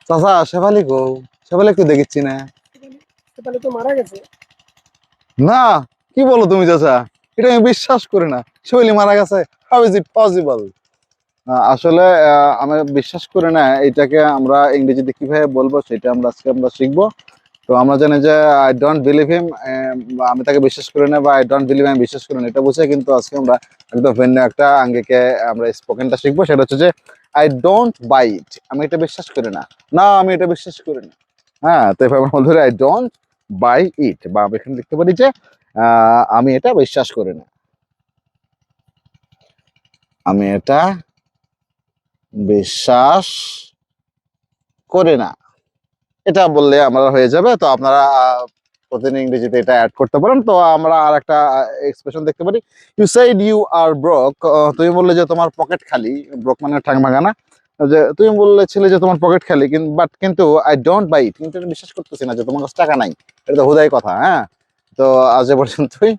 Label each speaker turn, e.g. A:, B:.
A: চাচা শেফালি গো, শেফালি একটু দেখিচ্ছি না।
B: তাহলে তো মারা গেছে।
A: না, কি বলো তুমি চাচা? এটা আমি বিশ্বাস করি না, শেফালি মারা গেছে। How is it possible? আসলে আমি বিশ্বাস করি না। এটাকে আমরা ইংরেজিতে কিভাবে বলবো সেটা আমরা শিখবো। তো আমরা জানি যে আই ডোন্ট বিলিভ হিম, আমি তাকে বিশ্বাস করি না, বা আই ডোন্ট বিলিভ আমি বিশ্বাস করি না, এটা বুঝে কিন্তু আজকে আমরা একদম ভিন্ন একটা আঙ্গিকে আমরা স্পোকেনটা শিখবো। সেটা হচ্ছে যে আই ডোন্ট বাই ইট, আমি এটা বিশ্বাস করি না। না, আমি এটা বিশ্বাস করি না। হ্যাঁ, তো এভাবে আমরা বলতে পারি আই ডোন্ট বাই ইট, বা আমি এখানে লিখতে পারি যে আমি এটা বিশ্বাস করি না, আমি এটা বিশ্বাস করি না। এটা বললে আমরা হয়ে যাবে। তো আপনারা প্রতিদিন ইংরেজিতে এটা অ্যাড করতে পারেন। তো আমরা আর একটা এক্সপ্রেশন দেখতে পারি, you said you are broke. তুমি বললে যে তোমার পকেট খালি। ব্রোক মানে ঠাং ভাঙা না। যে তুমি বলেছিলে যে তোমার পকেট খালি, কিন্তু আই ডোন্ট বাই ইট, কিন্তু এটা বিশ্বাস করতেছি না যে তোমার কাছে টাকা নাই। এটা তো হুদাই কথা। হ্যাঁ, তো আজ এ পর্যন্তই।